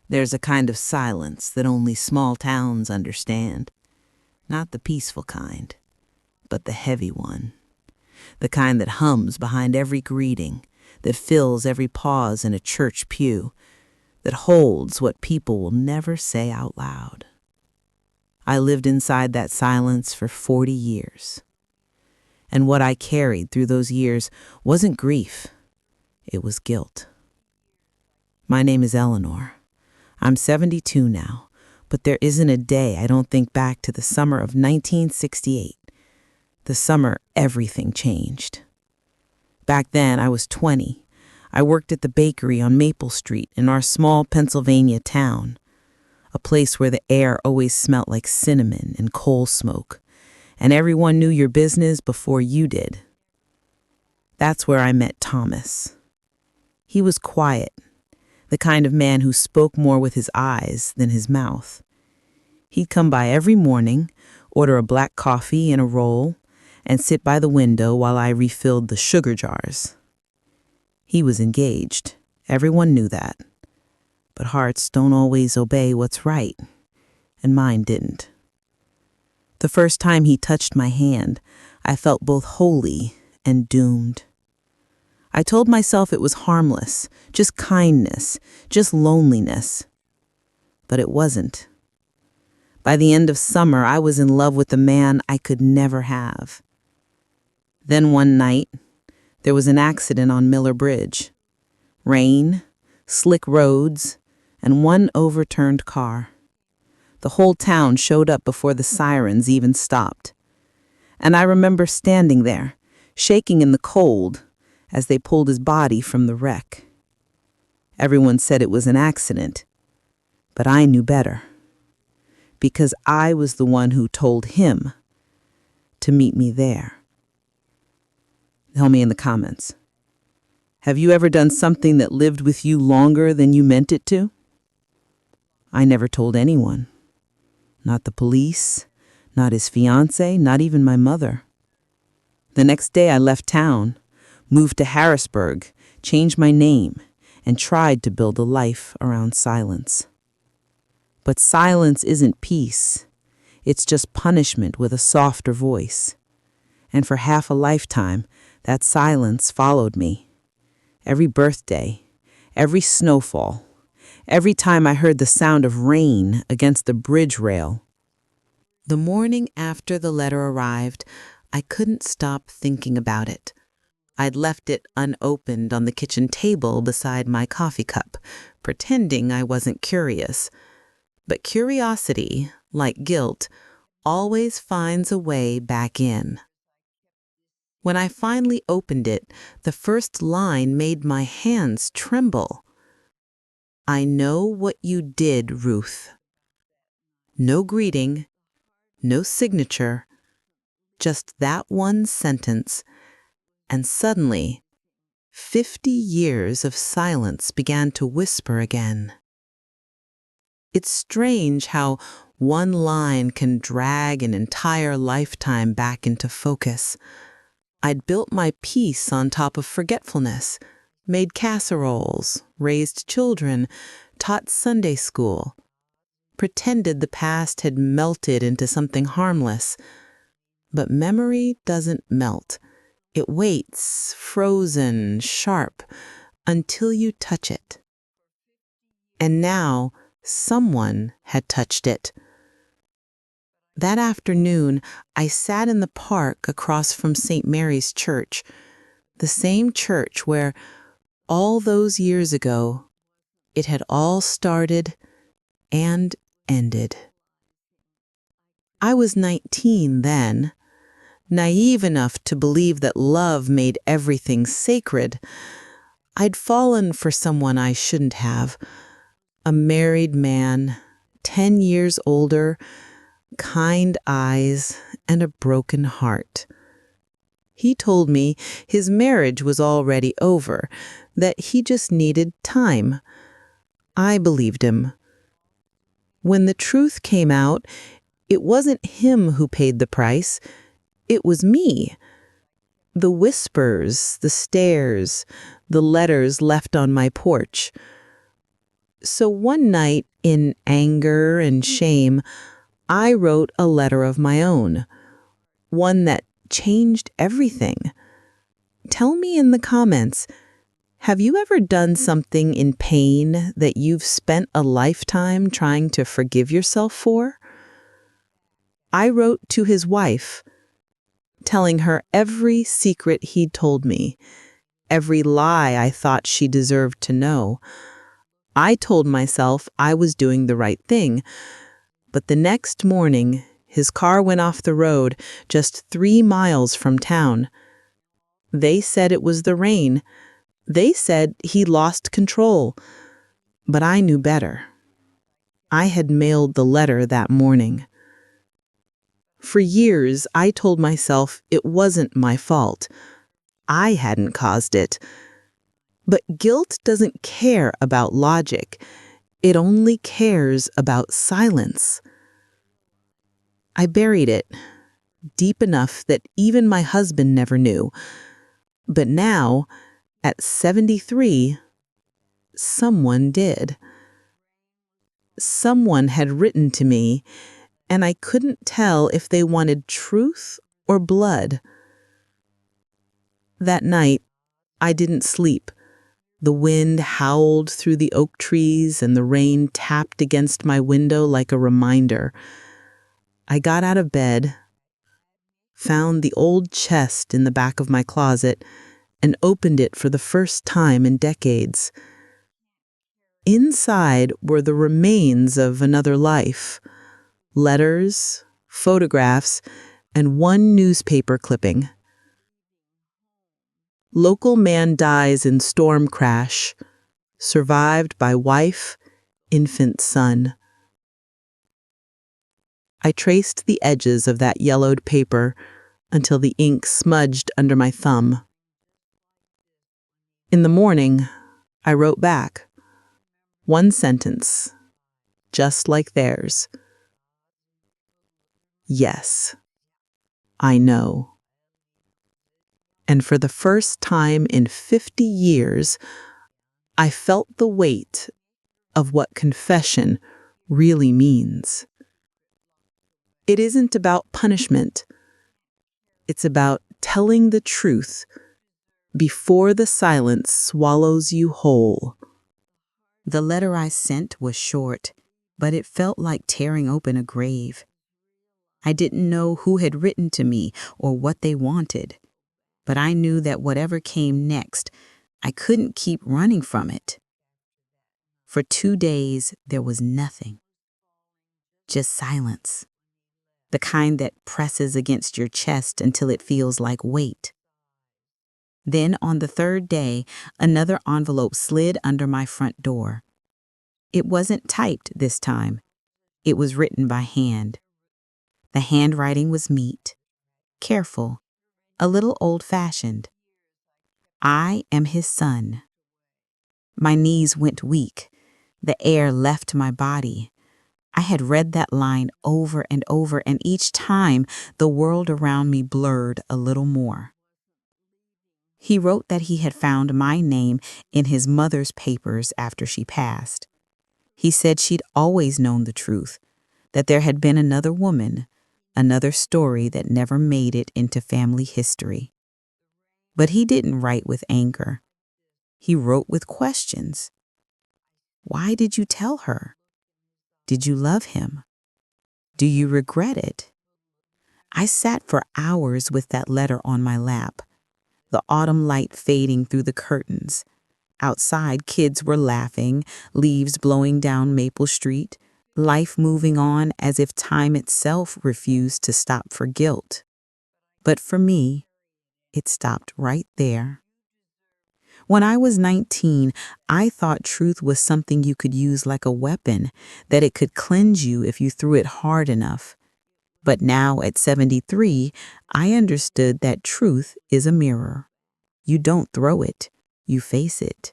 There's a kind of silence that only small towns understand. Not the peaceful kind, but the heavy one. The kind that hums behind every greeting, that fills every pause in a church pew, that holds what people will never say out loud. I lived inside that silence for 40 years. And what I carried through those years wasn't grief, it was guilt. My name is Eleanor. I'm 72 now, but there isn't a day I don't think back to the summer of 1968, the summer everything changed. Back then, I was 20. I worked at the bakery on Maple Street in our small Pennsylvania town, a place where the air always smelt like cinnamon and coal smoke, and everyone knew your business before you did. That's where I met Thomas. He was quiet, the kind of man who spoke more with his eyes than his mouth. He'd come by every morning, order a black coffee and a roll, and sit by the window while I refilled the sugar jars. He was engaged. Everyone knew that. But hearts don't always obey what's right, and mine didn't. The first time he touched my hand, I felt both holy and doomed. I told myself it was harmless, just kindness, just loneliness. But it wasn't. By the end of summer, I was in love with the man I could never have. Then one night, there was an accident on Miller Bridge. Rain, slick roads, and one overturned car. The whole town showed up before the sirens even stopped. And I remember standing there, shaking in the cold, as they pulled his body from the wreck. Everyone said it was an accident, but I knew better, because I was the one who told him to meet me there. Tell me in the comments, have you ever done something that lived with you longer than you meant it to? I never told anyone. Not the police, not his fiancée, not even my mother. The next day I left town, moved to Harrisburg, changed my name, and tried to build a life around silence. But silence isn't peace. It's just punishment with a softer voice. And for half a lifetime, that silence followed me. Every birthday, every snowfall, every time I heard the sound of rain against the bridge rail. The morning after the letter arrived, I couldn't stop thinking about it. I'd left it unopened on the kitchen table beside my coffee cup, pretending I wasn't curious. But curiosity, like guilt, always finds a way back in. When I finally opened it, the first line made my hands tremble. I know what you did, Ruth. No greeting, no signature, just that one sentence, and suddenly, 50 years of silence began to whisper again. It's strange how one line can drag an entire lifetime back into focus. I'd built my peace on top of forgetfulness, made casseroles, raised children, taught Sunday school, pretended the past had melted into something harmless. But memory doesn't melt. It waits, frozen, sharp, until you touch it. And now, someone had touched it. That afternoon, I sat in the park across from St. Mary's Church, the same church where, all those years ago, it had all started and ended. I was 19 then, naive enough to believe that love made everything sacred. I'd fallen for someone I shouldn't have, a married man, 10 years older, kind eyes, and a broken heart. He told me his marriage was already over, that he just needed time. I believed him. When the truth came out, it wasn't him who paid the price. It was me. The whispers, the stares, the letters left on my porch. So one night, in anger and shame, I wrote a letter of my own, one that changed everything. Tell me in the comments, have you ever done something in pain that you've spent a lifetime trying to forgive yourself for? I wrote to his wife, telling her every secret he'd told me, every lie I thought she deserved to know. I told myself I was doing the right thing, but the next morning, his car went off the road just 3 miles from town. They said it was the rain. They said he lost control. But I knew better. I had mailed the letter that morning. For years, I told myself it wasn't my fault. I hadn't caused it. But guilt doesn't care about logic. It only cares about silence. I buried it, deep enough that even my husband never knew. But now, at 73, someone did. Someone had written to me, and I couldn't tell if they wanted truth or blood. That night, I didn't sleep. The wind howled through the oak trees, and the rain tapped against my window like a reminder. I got out of bed, found the old chest in the back of my closet, and opened it for the first time in decades. Inside were the remains of another life, letters, photographs, and one newspaper clipping. Local man dies in storm crash, survived by wife, infant son. I traced the edges of that yellowed paper until the ink smudged under my thumb. In the morning, I wrote back. One sentence, just like theirs. Yes, I know. And for the first time in 50 years, I felt the weight of what confession really means. It isn't about punishment. It's about telling the truth before the silence swallows you whole. The letter I sent was short, but it felt like tearing open a grave. I didn't know who had written to me or what they wanted, but I knew that whatever came next, I couldn't keep running from it. For 2 days, there was nothing. Just silence. The kind that presses against your chest until it feels like weight. Then, on the 3rd day, another envelope slid under my front door. It wasn't typed this time. It was written by hand. The handwriting was neat, careful, a little old-fashioned. I am his son. My knees went weak. The air left my body. I had read that line over and over, and each time the world around me blurred a little more. He wrote that he had found my name in his mother's papers after she passed. He said she'd always known the truth, that there had been another woman, another story that never made it into family history. But he didn't write with anger. He wrote with questions. Why did you tell her? Did you love him? Do you regret it? I sat for hours with that letter on my lap, the autumn light fading through the curtains. Outside, kids were laughing, leaves blowing down Maple Street, life moving on as if time itself refused to stop for guilt. But for me, it stopped right there. When I was 19, I thought truth was something you could use like a weapon, that it could cleanse you if you threw it hard enough. But now at 73, I understood that truth is a mirror. You don't throw it, you face it.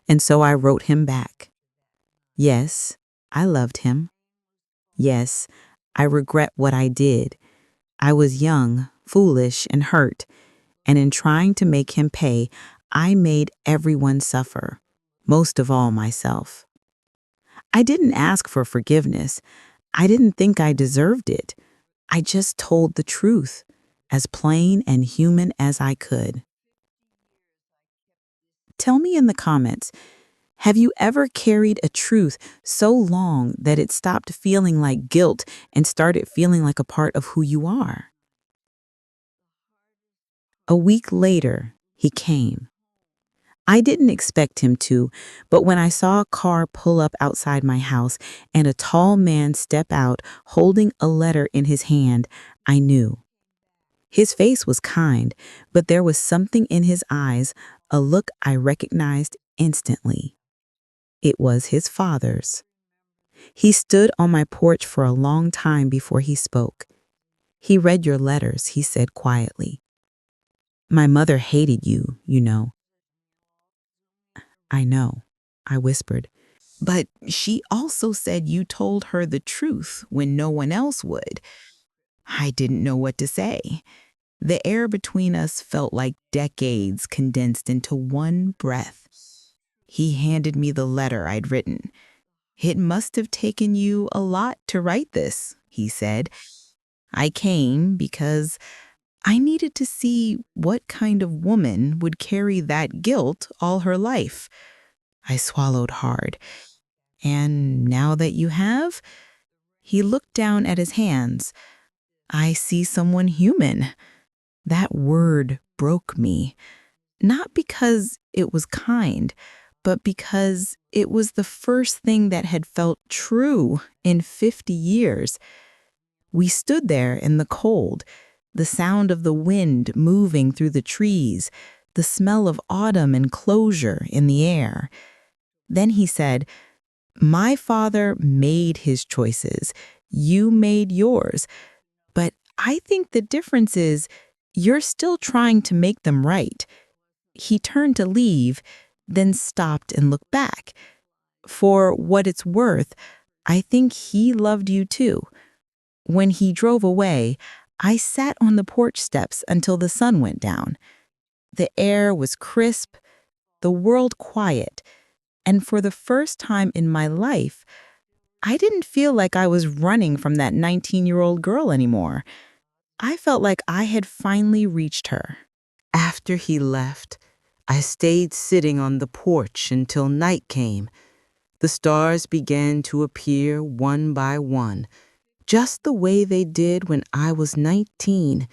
And so I wrote him back. Yes, I loved him. Yes, I regret what I did. I was young, foolish, and hurt, and in trying to make him pay, I made everyone suffer, most of all myself. I didn't ask for forgiveness. I didn't think I deserved it. I just told the truth, as plain and human as I could. Tell me in the comments, have you ever carried a truth so long that it stopped feeling like guilt and started feeling like a part of who you are? A week later, he came. I didn't expect him to, but when I saw a car pull up outside my house and a tall man step out holding a letter in his hand, I knew. His face was kind, but there was something in his eyes, a look I recognized instantly. It was his father's. He stood on my porch for a long time before he spoke. He read your letters, he said quietly. My mother hated you, you know. I know, I whispered. But she also said you told her the truth when no one else would. I didn't know what to say. The air between us felt like decades condensed into one breath. He handed me the letter I'd written. It must have taken you a lot to write this, he said. I came because I needed to see what kind of woman would carry that guilt all her life. I swallowed hard. And now that you have, he looked down at his hands. I see someone human. That word broke me. Not because it was kind, but because it was the first thing that had felt true in 50 years. We stood there in the cold, the sound of the wind moving through the trees, the smell of autumn and closure in the air. Then he said, My father made his choices. You made yours. But I think the difference is you're still trying to make them right. He turned to leave, then stopped and looked back. For what it's worth, I think he loved you too. When he drove away, I sat on the porch steps until the sun went down. The air was crisp, the world quiet, and for the first time in my life, I didn't feel like I was running from that 19-year-old girl anymore. I felt like I had finally reached her. After he left, I stayed sitting on the porch until night came. The stars began to appear one by one, just the way they did when I was 19,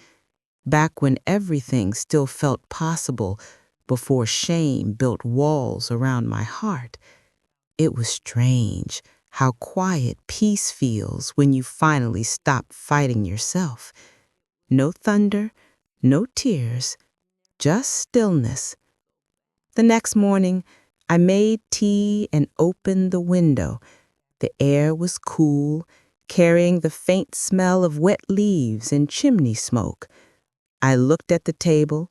back when everything still felt possible before shame built walls around my heart. It was strange how quiet peace feels when you finally stop fighting yourself. No thunder, no tears, just stillness. The next morning, I made tea and opened the window. The air was cool, carrying the faint smell of wet leaves and chimney smoke. I looked at the table,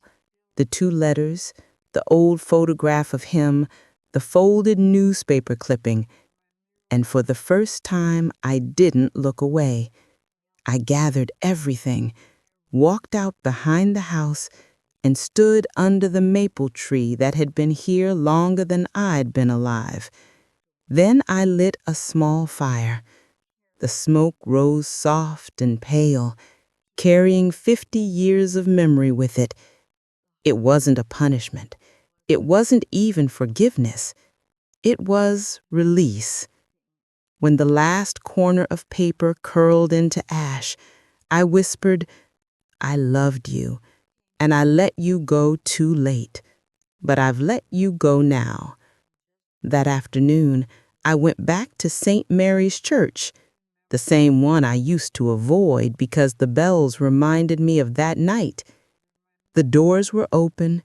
the 2 letters, the old photograph of him, the folded newspaper clipping, and for the first time I didn't look away. I gathered everything, walked out behind the house, and stood under the maple tree that had been here longer than I'd been alive. Then I lit a small fire. The smoke rose soft and pale, carrying 50 years of memory with it. It wasn't a punishment. It wasn't even forgiveness. It was release. When the last corner of paper curled into ash, I whispered, I loved you, and I let you go too late, but I've let you go now. That afternoon, I went back to St. Mary's Church, the same one I used to avoid because the bells reminded me of that night. The doors were open.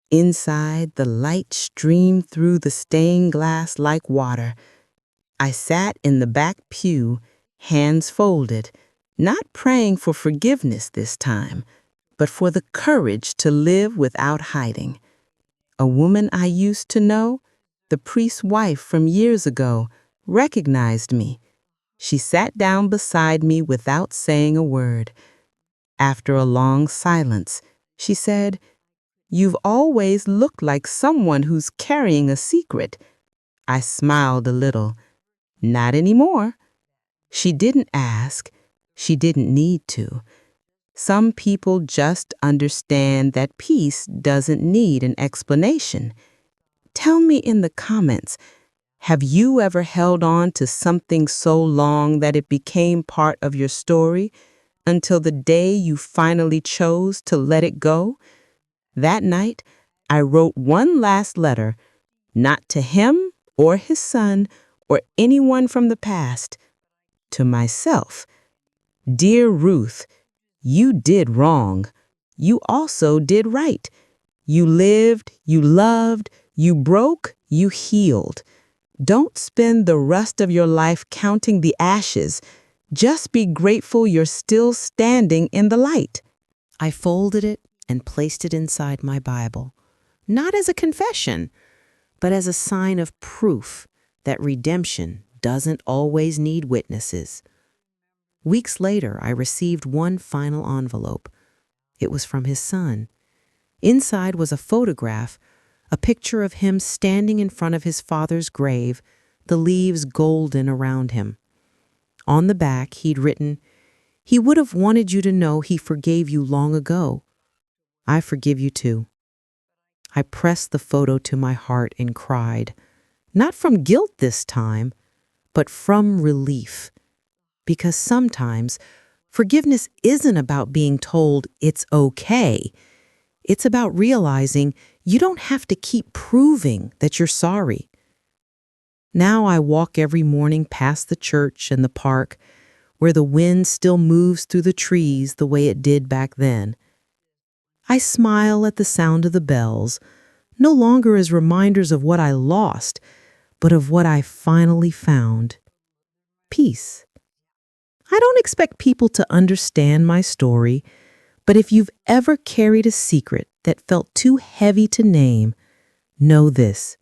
Inside, the light streamed through the stained glass like water. I sat in the back pew, hands folded, not praying for forgiveness this time, but for the courage to live without hiding. A woman I used to know, the priest's wife from years ago, recognized me. She sat down beside me without saying a word. After a long silence, she said, You've always looked like someone who's carrying a secret. I smiled a little. Not anymore. She didn't ask. She didn't need to. Some people just understand that peace doesn't need an explanation. Tell me in the comments, have you ever held on to something so long that it became part of your story until the day you finally chose to let it go? That night, I wrote one last letter, not to him or his son or anyone from the past, to myself. Dear Ruth, you did wrong. You also did right. You lived, you loved, you broke, you healed. Don't spend the rest of your life counting the ashes. Just be grateful you're still standing in the light. I folded it and placed it inside my Bible, not as a confession, but as a sign of proof that redemption doesn't always need witnesses. Weeks later, I received one final envelope. It was from his son. Inside was a photograph, a picture of him standing in front of his father's grave, the leaves golden around him. On the back, he'd written, "He would have wanted you to know he forgave you long ago. I forgive you too." I pressed the photo to my heart and cried, not from guilt this time, but from relief. Because sometimes forgiveness isn't about being told it's okay. It's about realizing you don't have to keep proving that you're sorry. Now I walk every morning past the church and the park, where the wind still moves through the trees the way it did back then. I smile at the sound of the bells, no longer as reminders of what I lost, but of what I finally found. Peace. I don't expect people to understand my story, but if you've ever carried a secret that felt too heavy to name, know this: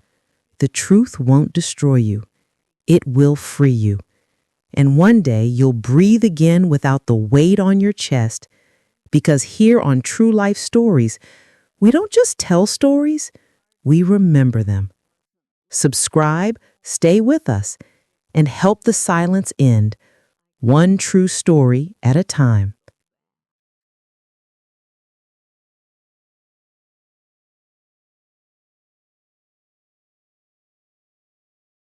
the truth won't destroy you. It will free you. And one day you'll breathe again without the weight on your chest, because here on True Life Stories, we don't just tell stories, we remember them. Subscribe, stay with us, and help the silence end, one true story at a time.